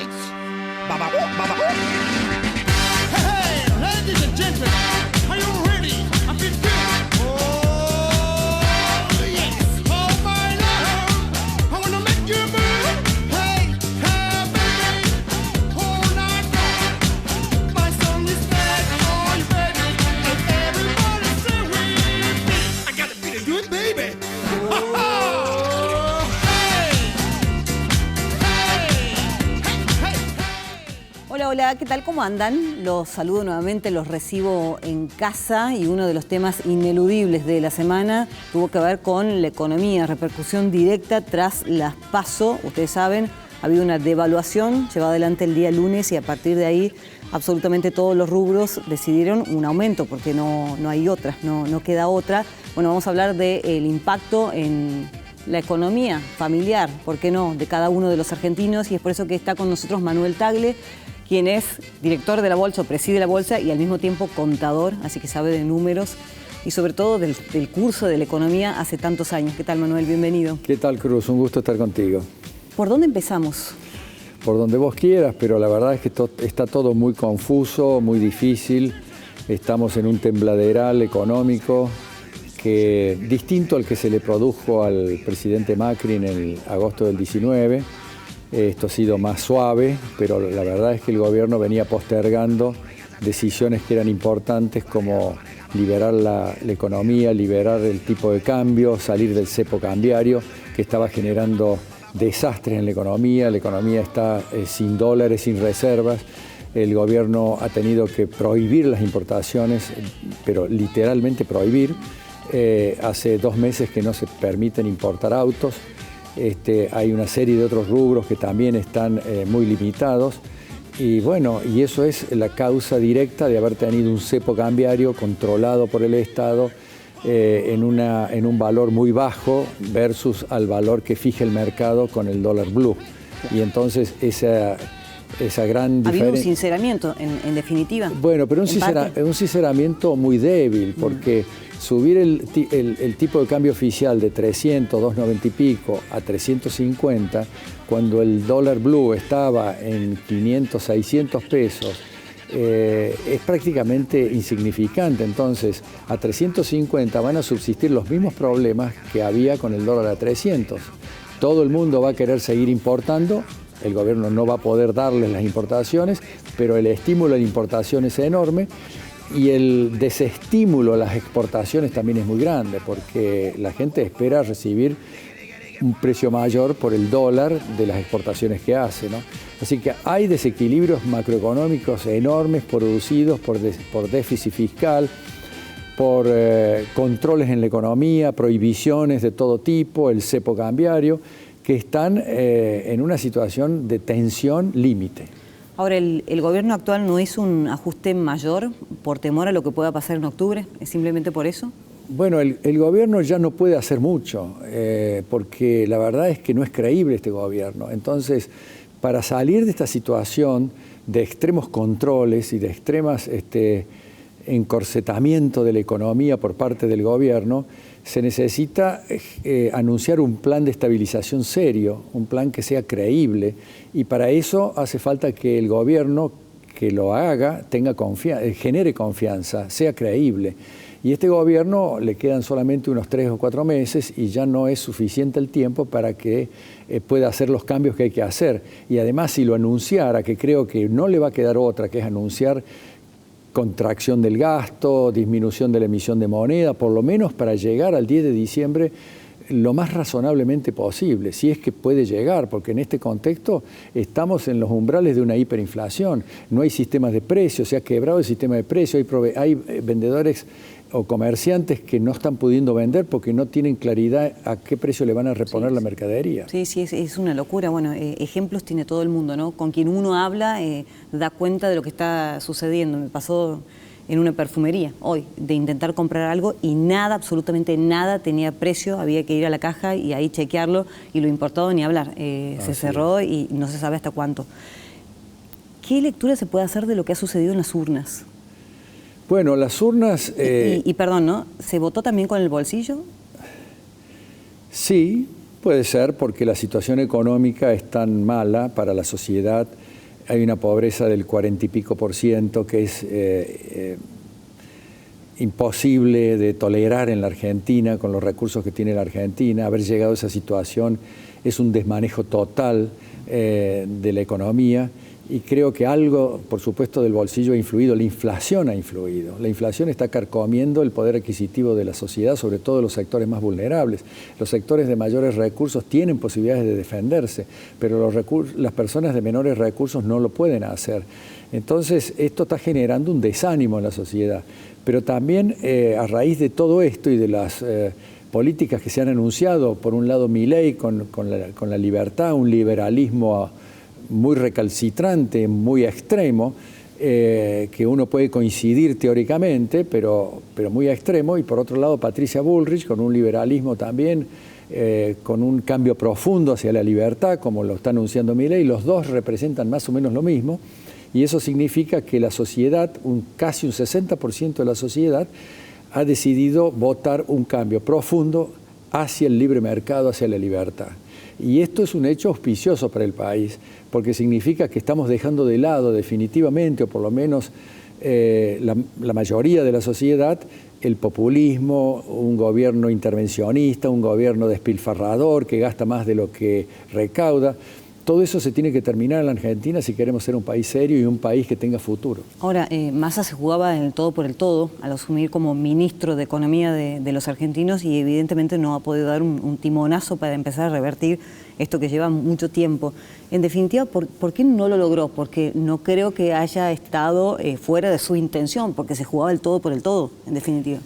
lights. Hey, ladies and gentlemen, are you ready? I feel good. Oh, yes. Oh, my love, I wanna make you move. Hey, hey, baby, all night long. My song is made for you, baby, and everybody sing with me. I gotta be the good baby. Hola, hola, ¿qué tal? ¿Cómo andan? Los saludo nuevamente, los recibo en casa y uno de los temas ineludibles de la semana tuvo que ver con la economía, repercusión directa tras las PASO. Ustedes saben, ha habido una devaluación llevada adelante el día lunes y a partir de ahí absolutamente todos los rubros decidieron un aumento porque no hay otra, no queda otra. Bueno, vamos a hablar del impacto en la economía familiar, ¿por qué no?, de cada uno de los argentinos y es por eso que está con nosotros Manuel Tagle, quien es director de la Bolsa, o preside la Bolsa y al mismo tiempo contador, así que sabe de números y sobre todo del curso de la economía hace tantos años. ¿Qué tal, Manuel? Bienvenido. ¿Qué tal, Cruz? Un gusto estar contigo. ¿Por dónde empezamos? Por donde vos quieras, pero la verdad es que está todo muy confuso, muy difícil. Estamos en un tembladeral económico que distinto al que se le produjo al presidente Macri en el agosto del 19. Esto ha sido más suave, pero la verdad es que el gobierno venía postergando decisiones que eran importantes como liberar la economía, liberar el tipo de cambio, salir del cepo cambiario que estaba generando desastres en la economía está sin dólares, sin reservas. El gobierno ha tenido que prohibir las importaciones, pero literalmente prohibir. Hace 2 meses que no se permiten importar autos. Hay una serie de otros rubros que también están muy limitados y bueno, y eso es la causa directa de haber tenido un cepo cambiario controlado por el Estado en un valor muy bajo versus al valor que fija el mercado con el dólar blue. Y entonces esa gran diferencia... Ha habido un sinceramiento, en definitiva. Bueno, pero un sinceramiento muy débil, porque subir el tipo de cambio oficial de 300, 290 y pico a 350, cuando el dólar blue estaba en 500, 600 pesos, es prácticamente insignificante. Entonces, a 350 van a subsistir los mismos problemas que había con el dólar a 300. Todo el mundo va a querer seguir importando. El gobierno no va a poder darles las importaciones, pero el estímulo a la importación es enorme y el desestímulo a las exportaciones también es muy grande, porque la gente espera recibir un precio mayor por el dólar de las exportaciones que hace, ¿no? Así que hay desequilibrios macroeconómicos enormes producidos por déficit fiscal, por controles en la economía, prohibiciones de todo tipo, el cepo cambiario, que están en una situación de tensión límite. Ahora, ¿el gobierno actual no hizo un ajuste mayor por temor a lo que pueda pasar en octubre? ¿Es simplemente por eso? Bueno, el gobierno ya no puede hacer mucho, porque la verdad es que no es creíble este gobierno. Entonces, para salir de esta situación de extremos controles y de extremas encorsetamiento de la economía por parte del gobierno, se necesita anunciar un plan de estabilización serio, un plan que sea creíble, y para eso hace falta que el gobierno que lo haga genere confianza, sea creíble. Y a este gobierno le quedan solamente unos 3 o 4 meses y ya no es suficiente el tiempo para que pueda hacer los cambios que hay que hacer. Y además, si lo anunciara, que creo que no le va a quedar otra, que es anunciar contracción del gasto, disminución de la emisión de moneda, por lo menos para llegar al 10 de diciembre lo más razonablemente posible, si es que puede llegar, porque en este contexto estamos en los umbrales de una hiperinflación, no hay sistemas de precios, se ha quebrado el sistema de precios, hay vendedores o comerciantes que no están pudiendo vender porque no tienen claridad a qué precio le van a reponer la mercadería. Sí, es una locura. Bueno, ejemplos tiene todo el mundo, ¿no? Con quien uno habla da cuenta de lo que está sucediendo. Me pasó en una perfumería hoy, de intentar comprar algo y nada, absolutamente nada tenía precio, había que ir a la caja y ahí chequearlo, y lo importado ni hablar. Se cerró y no se sabe hasta cuánto. ¿Qué lectura se puede hacer de lo que ha sucedido en las urnas? Bueno, las urnas... Y perdón, ¿no? ¿Se votó también con el bolsillo? Sí, puede ser, porque la situación económica es tan mala para la sociedad hay una pobreza del 40 y pico %, que es imposible de tolerar en la Argentina, con los recursos que tiene la Argentina. Haber llegado a esa situación es un desmanejo total de la economía, y creo que algo, por supuesto, del bolsillo ha influido, la inflación ha influido. La inflación está carcomiendo el poder adquisitivo de la sociedad, sobre todo los sectores más vulnerables. Los sectores de mayores recursos tienen posibilidades de defenderse, pero las personas de menores recursos no lo pueden hacer. Entonces, esto está generando un desánimo en la sociedad. Pero también, a raíz de todo esto y de las políticas que se han anunciado, por un lado Milei con la libertad, un liberalismo muy recalcitrante, muy extremo, que uno puede coincidir teóricamente, pero muy extremo, y por otro lado Patricia Bullrich con un liberalismo también, con un cambio profundo hacia la libertad, como lo está anunciando Milei. Los dos representan más o menos lo mismo, y eso significa que la sociedad, casi un 60% de la sociedad, ha decidido votar un cambio profundo hacia el libre mercado, hacia la libertad. Y esto es un hecho auspicioso para el país, porque significa que estamos dejando de lado definitivamente, o por lo menos la mayoría de la sociedad, el populismo, un gobierno intervencionista, un gobierno despilfarrador que gasta más de lo que recauda. Todo eso se tiene que terminar en la Argentina si queremos ser un país serio y un país que tenga futuro. Ahora, Massa se jugaba en el todo por el todo al asumir como ministro de Economía de los argentinos, y evidentemente no ha podido dar un timonazo para empezar a revertir esto que lleva mucho tiempo. En definitiva, ¿por qué no lo logró? Porque no creo que haya estado fuera de su intención, porque se jugaba el todo por el todo, en definitiva.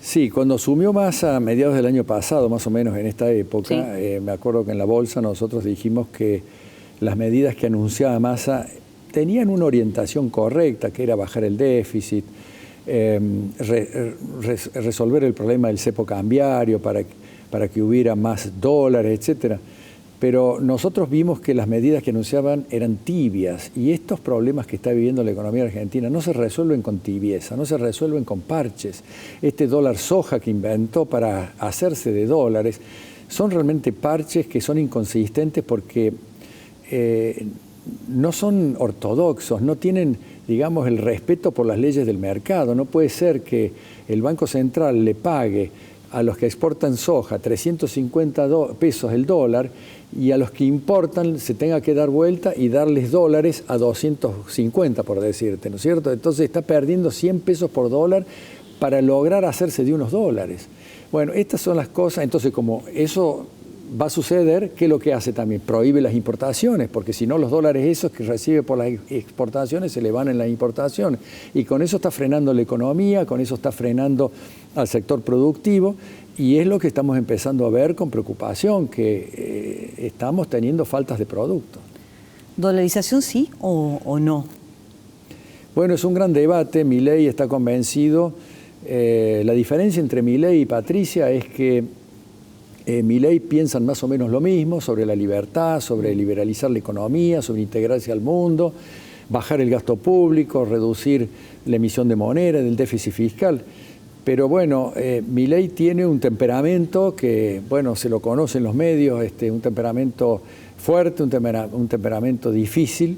Sí, cuando asumió Massa a mediados del año pasado, más o menos en esta época, sí. Me acuerdo que en la Bolsa nosotros dijimos que las medidas que anunciaba Massa tenían una orientación correcta, que era bajar el déficit, resolver el problema del cepo cambiario para que hubiera más dólares, etcétera. Pero nosotros vimos que las medidas que anunciaban eran tibias, y estos problemas que está viviendo la economía argentina no se resuelven con tibieza, no se resuelven con parches. Este dólar soja que inventó para hacerse de dólares son realmente parches que son inconsistentes, porque no son ortodoxos, no tienen, digamos, el respeto por las leyes del mercado. No puede ser que el Banco Central le pague a los que exportan soja 350 pesos el dólar, y a los que importan se tenga que dar vuelta y darles dólares a 250, por decirte, ¿no es cierto? Entonces está perdiendo 100 pesos por dólar para lograr hacerse de unos dólares. Bueno, estas son las cosas. Entonces, como eso va a suceder, ¿qué es lo que hace también? Prohíbe las importaciones, porque si no, los dólares esos que recibe por las exportaciones se le van en las importaciones. Y con eso está frenando la economía, con eso está frenando al sector productivo, y es lo que estamos empezando a ver con preocupación, que estamos teniendo faltas de productos. ¿Dolarización sí o no? Bueno, es un gran debate. Milei está convencido. La diferencia entre Milei y Patricia es que Milei piensan más o menos lo mismo sobre la libertad, sobre liberalizar la economía, sobre integrarse al mundo, bajar el gasto público, reducir la emisión de moneda, del déficit fiscal. Pero bueno, Milei tiene un temperamento que, bueno, se lo conoce en los medios, un temperamento fuerte, un temperamento difícil,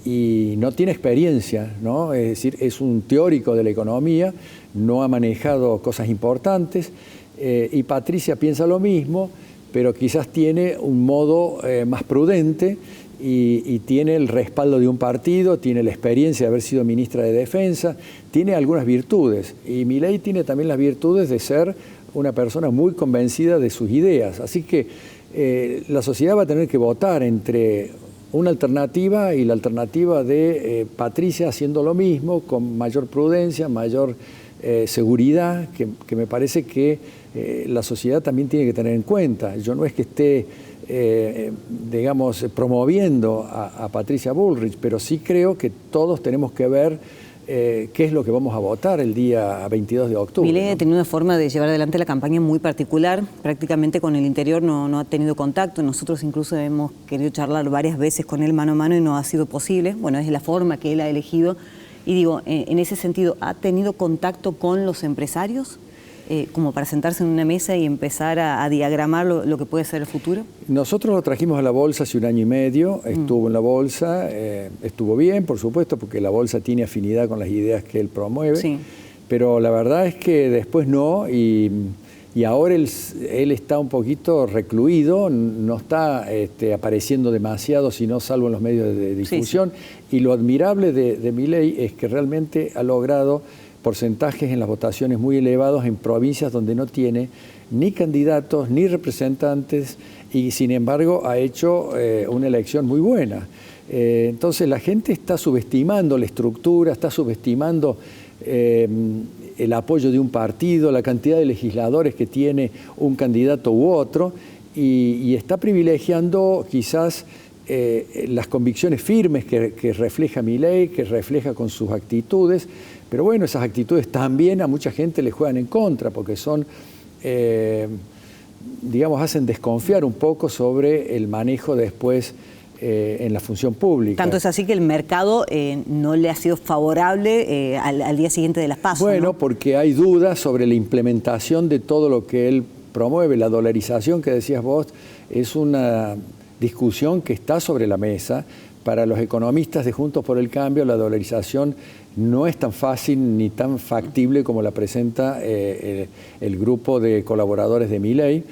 y no tiene experiencia, ¿no? Es decir, es un teórico de la economía, no ha manejado cosas importantes, y Patricia piensa lo mismo, pero quizás tiene un modo más prudente, y tiene el respaldo de un partido, tiene la experiencia de haber sido ministra de Defensa, tiene algunas virtudes, y Milei tiene también las virtudes de ser una persona muy convencida de sus ideas. Así que la sociedad va a tener que votar entre una alternativa y la alternativa de Patricia haciendo lo mismo, con mayor prudencia, mayor seguridad, que me parece que la sociedad también tiene que tener en cuenta. Yo no es que esté digamos, promoviendo a Patricia Bullrich, pero sí creo que todos tenemos que ver qué es lo que vamos a votar el día 22 de octubre. Milei ha tenido una forma de llevar adelante la campaña muy particular, prácticamente con el interior no ha tenido contacto. Nosotros incluso hemos querido charlar varias veces con él mano a mano y no ha sido posible. Bueno, es la forma que él ha elegido. Y digo, en ese sentido, ¿ha tenido contacto con los empresarios? como para sentarse en una mesa y empezar a diagramar lo que puede ser el futuro? Nosotros lo trajimos a la bolsa hace 1 año y medio, estuvo en la bolsa, estuvo bien, por supuesto, porque la bolsa tiene afinidad con las ideas que él promueve, Sí. pero la verdad es que después no, y ahora él está un poquito recluido, no está apareciendo demasiado, sino salvo en los medios de difusión, sí. Y lo admirable de Milei es que realmente ha logrado porcentajes en las votaciones muy elevados en provincias donde no tiene ni candidatos ni representantes y sin embargo ha hecho una elección muy buena. Entonces la gente está subestimando la estructura, está subestimando el apoyo de un partido, la cantidad de legisladores que tiene un candidato u otro y está privilegiando quizás las convicciones firmes que refleja Milei, que refleja con sus actitudes. Pero bueno, esas actitudes también a mucha gente le juegan en contra porque son, digamos, hacen desconfiar un poco sobre el manejo después en la función pública. Tanto es así que el mercado no le ha sido favorable al día siguiente de las PASO. Bueno, ¿no? Porque hay dudas sobre la implementación de todo lo que él promueve. La dolarización que decías vos es una discusión que está sobre la mesa. Para los economistas de Juntos por el Cambio, la dolarización no es tan fácil ni tan factible como la presenta el grupo de colaboradores de Milei.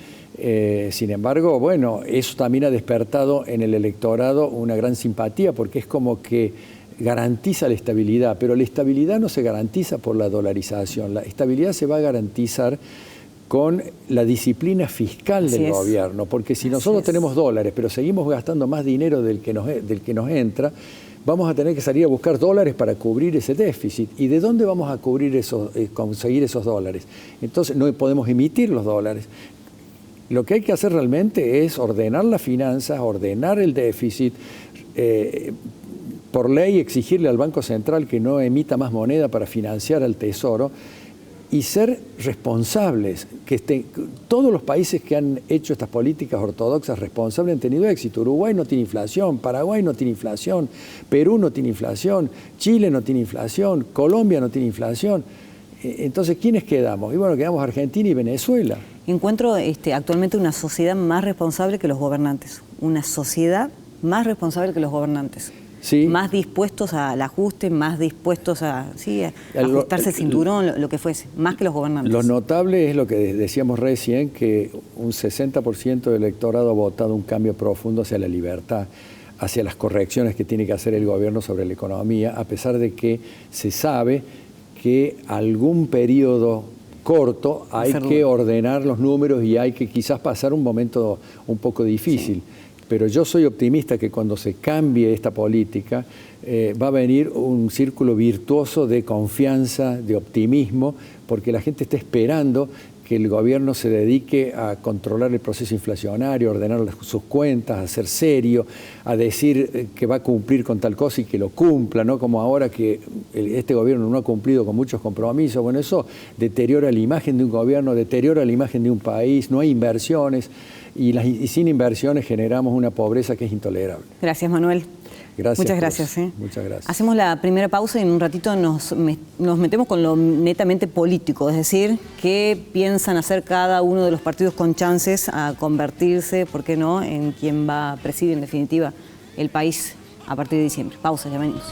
Sin embargo, bueno, eso también ha despertado en el electorado una gran simpatía porque es como que garantiza la estabilidad, pero la estabilidad no se garantiza por la dolarización, la estabilidad se va a garantizar con la disciplina fiscal del gobierno, porque si nosotros tenemos dólares, pero seguimos gastando más dinero del que nos entra, vamos a tener que salir a buscar dólares para cubrir ese déficit. ¿Y de dónde vamos a conseguir esos dólares? Entonces no podemos emitir los dólares. Lo que hay que hacer realmente es ordenar las finanzas, ordenar el déficit, por ley exigirle al Banco Central que no emita más moneda para financiar al Tesoro, y ser responsables, todos los países que han hecho estas políticas ortodoxas responsables han tenido éxito. Uruguay no tiene inflación, Paraguay no tiene inflación, Perú no tiene inflación, Chile no tiene inflación, Colombia no tiene inflación. Entonces, ¿quiénes quedamos? Y bueno, quedamos Argentina y Venezuela. Encuentro actualmente una sociedad más responsable que los gobernantes, una sociedad más responsable que los gobernantes. Sí. Más dispuestos al ajuste, más dispuestos a ajustarse el cinturón, lo que fuese, más que los gobernantes. Lo notable es lo que decíamos recién, que un 60% del electorado ha votado un cambio profundo hacia la libertad, hacia las correcciones que tiene que hacer el gobierno sobre la economía, a pesar de que se sabe que algún periodo corto hay que ordenar los números y hay que quizás pasar un momento un poco difícil. Sí. Pero yo soy optimista que cuando se cambie esta política va a venir un círculo virtuoso de confianza, de optimismo, porque la gente está esperando que el gobierno se dedique a controlar el proceso inflacionario, a ordenar sus cuentas, a ser serio, a decir que va a cumplir con tal cosa y que lo cumpla, ¿no? Como ahora que este gobierno no ha cumplido con muchos compromisos. Bueno, eso deteriora la imagen de un gobierno, deteriora la imagen de un país, no hay inversiones. Y sin inversiones generamos una pobreza que es intolerable. Gracias, Manuel. Gracias. Muchas gracias. Muchas gracias. Hacemos la primera pausa y en un ratito nos metemos con lo netamente político, es decir, qué piensan hacer cada uno de los partidos con chances a convertirse, ¿por qué no?, en quien va a presidir en definitiva el país a partir de diciembre. Pausa, ya venimos.